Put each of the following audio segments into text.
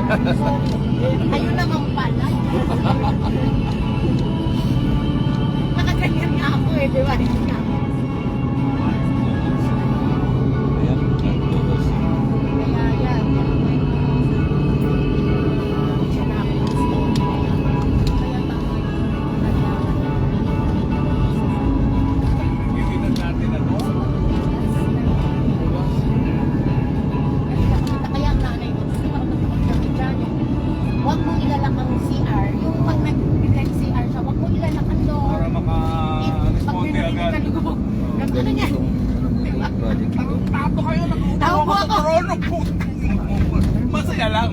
Ayun naman pala. Nakaganyan nga ako eh, di ba? Kaya yan. Kaya ang nanay ko, gusto ko dyan. Huwag mong ilalak ang CR. Yung pag nag-CR siya, huwag mong ilalak ang door. Para maka-responde agad. Ano niya? Tato kayo, Tao po nakuha ako. sa trono po. Masaya lang.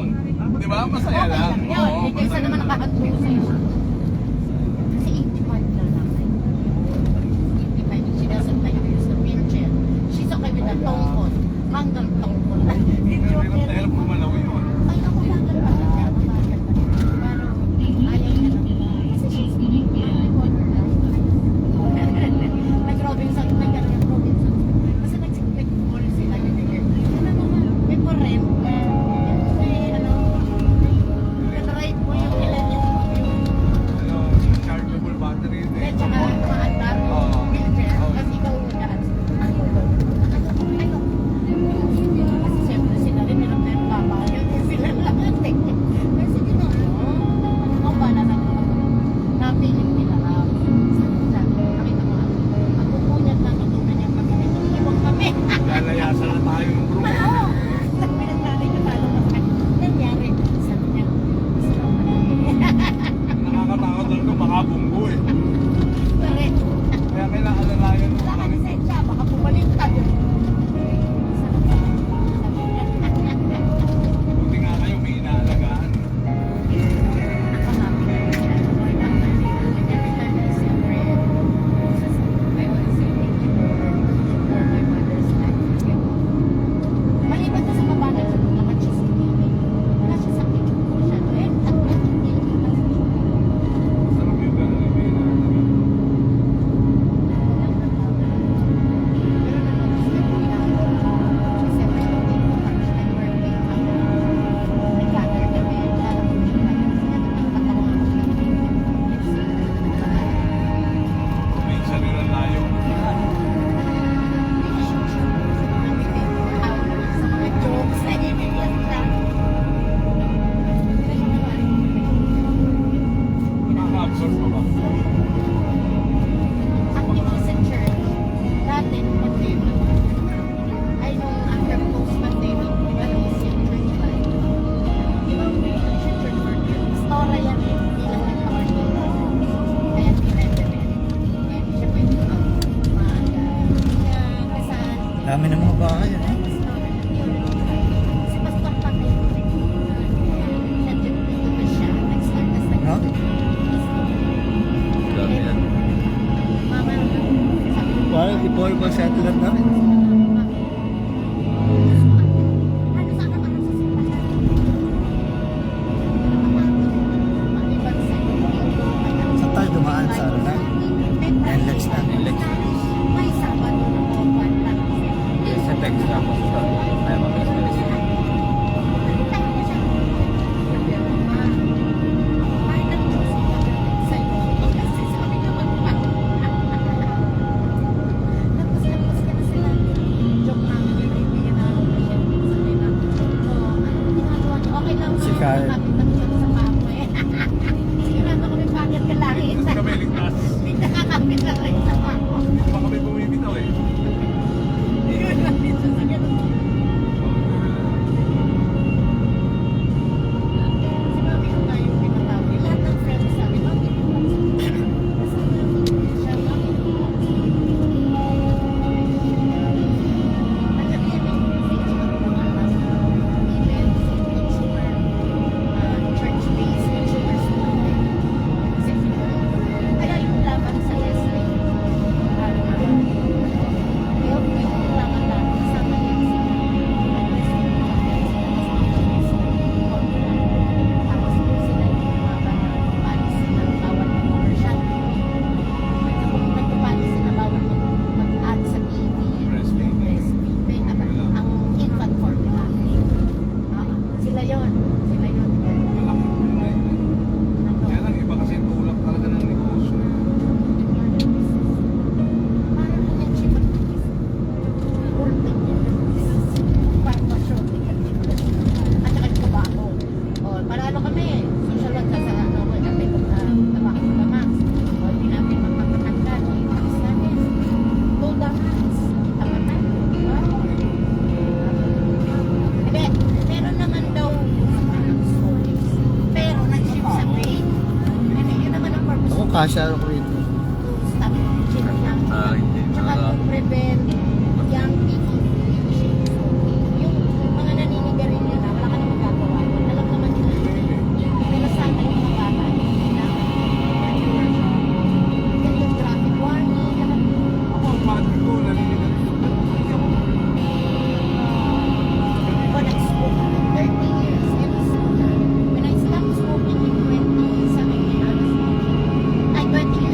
Di ba? Masaya Okay lang. lang yun. Oo, Kaysa masaya naman lang. nakahatuyo sa'yo. Kasi 85 na lang. 85 yung sinasantay ko yung sa wheelchair. She's okay with the tongkol. Hanggang tongkol. Hirap na hirap gumalaw yun. Ay, ako bagal pa rin niya. Bagal pa rin. Pero, ayaw niya lang. Kasi she's nag-Robinson, nag-Robinson. Kasi nag-mall sila. May po rin. May ano, nag-ride po yung ilan yung Ano, chargeable battery. at saka maandar Oo. wheelchair. Oo. Kasi ikaw lahat. Ano? Kasi siyempre sila rin nila may papa. Yun sila lahat eh. Kasi ginawa. Ang bala na napilit nila. Nakita mo. Ang pupunyat na natunan niya kami. Iwang kami. Lalayasan na tayo ng bro. Oo. Pinaglalay ko talo mas nangyari. Sabi niya, gusto ko na. Nakakatakot lang ito, makabunggo eh. Correct. Kaya kailangan alalayan mo Wala ka kami. lisensya, baka bumaliktad. Buti nga kayo, may inaalagaan. Maliban na sa kabanan sa mga chismini, wala siya sa picture ko siya. Sarap yung gano'n yung may inaalagaan. May sarilang layo. Nakaka-absorb pa ba? Dami ng mga bahay. Si Pastor Patay, nandito na siya, nag-start na sa Ha? Dami yan. Mama, sabi ko, Parang ipo-ipo settler na rin. ano sana ba nasa simbahan? Maliban sa Saan tayo dumaan sa ano na? NLEX na. NLEX. May Sabado na po, wala. Sa text tapos ay mabilis-bilis. Si Kyle. Ligtas kami, ligtas. Baka kami bumibitaw eh. kasya ako rito. to stop kidnapping. Hindi. Tsaka to prevent young people from using smoking. Yung mga naninigarilyo na, wala ka na magagawa. Alam naman nila. Pero sana yung mga bata, hindi na. Then yung traffic warning, lahat. Ako, ang mati ko, naliligaw. When I smoked 30 years, I was smoker. When I stopped smoking in 2017, I was smoking. Ay, 20 years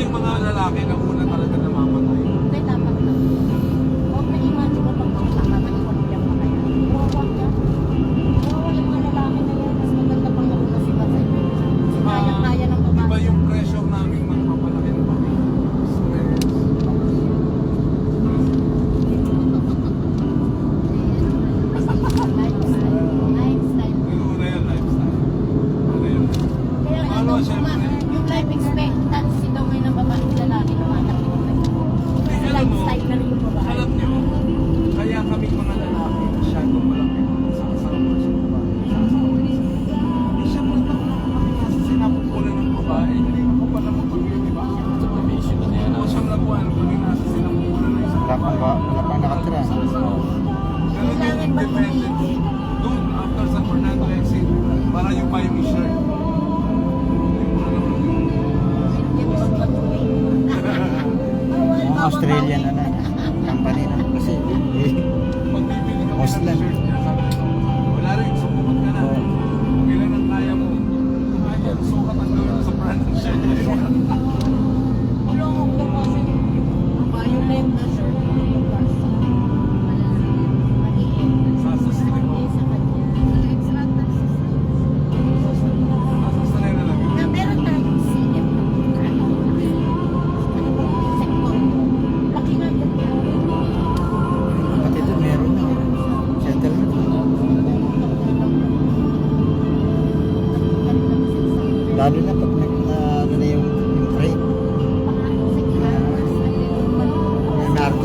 yung mga lalaki na una talaga namamatay. Hindi, dapat na. Huwag na imagine mo pag magsama ka, ikaw niya pa kaya. Huwag yan. Oo, yung mga lalaki na yan, mas maganda pang nauna sila sa inyo. Kasi kaya-kaya ng babae. Iba yung pressure namin magpapalaki ng pamilya. Stress. Lifestyle. Yung una yun, lifestyle. Ano yun? Kaya nga Ano, daw, syempre. yung life expectancy daw may ng babaeng lalaki lumalaki daw na yun. Kasi Alam mo, lifestyle na rin yung babae. alam nyo, kaya kami mga lalaki masyadong malaki sa kasama sa babae. Siyempre naman kami kasi sinapupunan ng babae. Hindi ako pa naman pamilya, di ba? Subdivision na yan. Ako siyang nabuhan, kami nasa sinapupunan ng isang Wala pang nakatira. Pero yung independent, doon after San Fernando exit, para yung pioneer shirt. Mga Australian na company na kasi Magbibili ka Muslim. ng shirt niya, sabi ko, wala rin, sumukot ka na. Oo. Kailan ang kaya mo? Kaya sukat ang gawin sa brand ng shirt niya. Kulong ko kasi violent na shirt. Sasasanay mo. Sasasanay na lang. Na meron tayong CM na sektor. Laki nga yan. pati doon meron na. Settlement. Lalo na pag ano na yung freight. Yung MRT.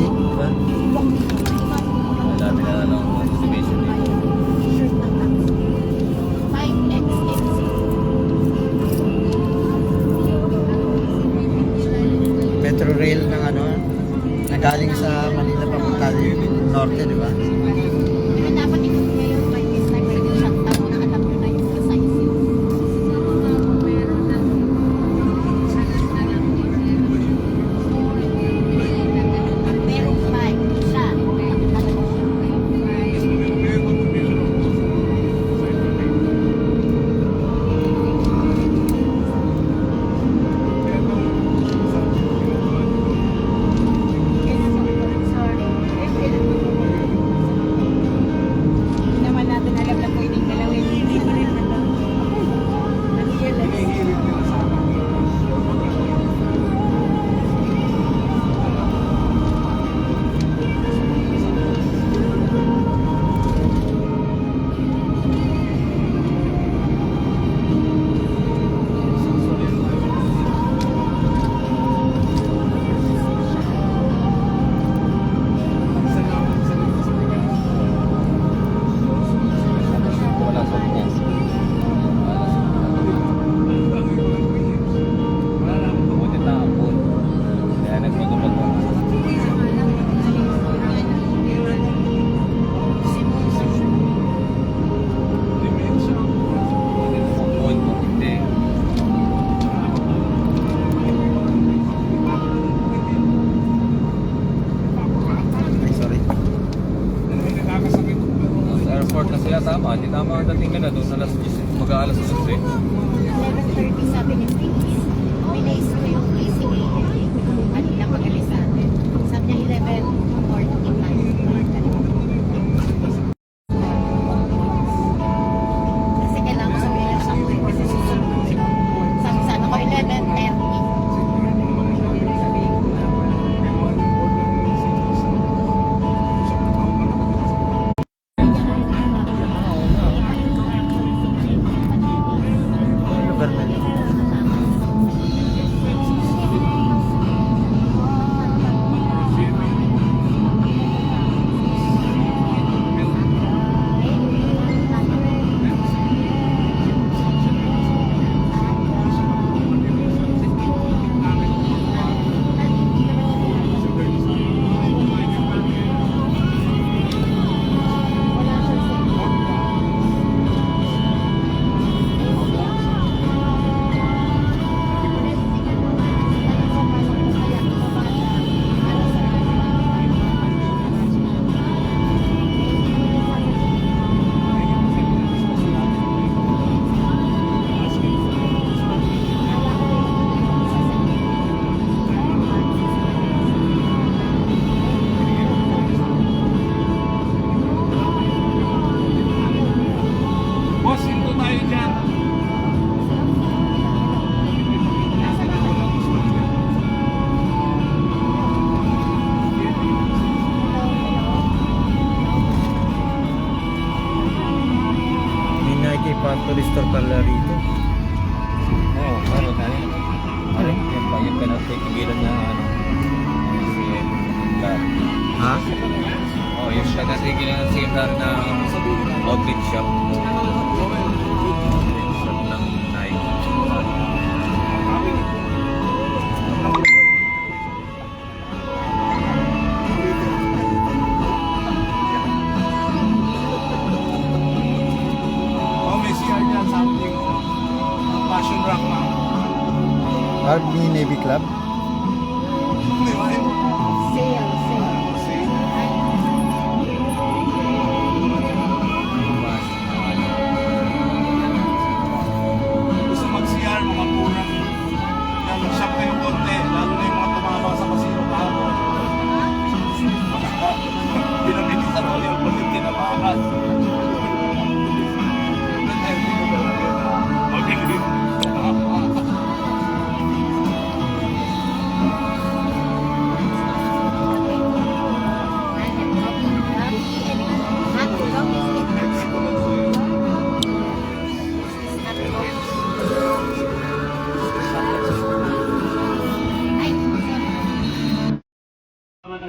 Madami na lang subdivision dito. Metro rail ng ano, na galing sa Manila papunta norte, di ba? Dapat ito ngayon may sniper yung shutdown na alam nyo na yung size yun. Merong flight siya. Hindi naman natin alam na pwedeng dalawin. Hindi ko rin alam. Wala sa po. Buti na ang pool. Kaya nagmagumag ko. Kung pool, kung hindi. Ay, sorry. Sa airport na sila, tama. Hindi tama ang dating nila. Doon alas 10, mag-aalas 11. 11:30 sabi ni Phoenix. Pinace ko yung PCA. Kanina pag-alis natin. Sabi niya 11:45. Kasi kailangan ko sabihin sa akin kasi susunod. Sabi sana ko 11:30. pinagpigilan na ano. CM. Ha? Oh, yung siya natigilan ng CM na outfit shop. Shop ng Nike. Oh, may CR dyan, something. Passion rock na. Army Navy Club? Di ba yun? Sale. See? Gusto mag-CR, mga kurang. Yung shop kayo konti, lalo na yung mga tumama sa kasino kahapon. Pinabilisan ko yung kulit tinabakan.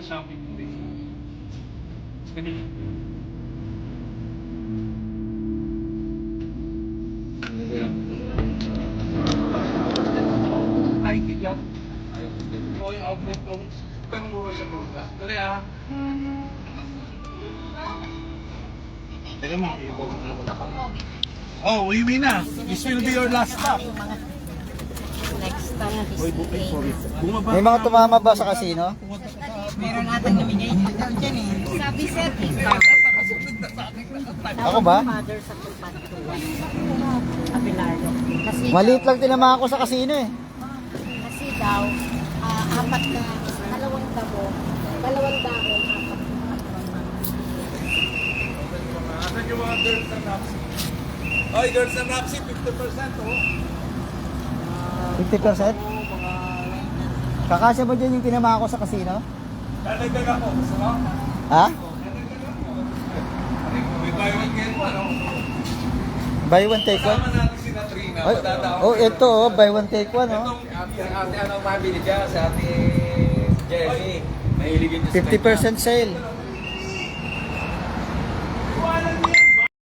Shopping today. Ay, kaya. Mo yung outlet ko. Pero mo sa buka. Dali ah. Teka mo, oh, uwi na. This will be your last stop. Next time, Disney. May mga tumama ba sa casino? Meron natin namigay dyan eh. Sabi sir, ikaw. Ako ba? Father sa Tupatuan. Abelardo. Kasi Maliit lang tinamaan ko sa casino eh. Kasi daw, apat na, dalawang dahon, apat. Asan yung mga girls and Rapsi? Oy, girls and Rapsi, 50% oh. 50%? Kakasya ba dyan yung tinamaan ko sa casino? Dadagdag ako, gusto mo? Ha? May buy one get one, oh. Buy one take one? Kasama natin si Natrina, Ay, madadaon. oh, ito oh, buy one take one oh. Ate, ano mabili dyan? Sa ate Jenny. Mahiligin niya sa 50% sale.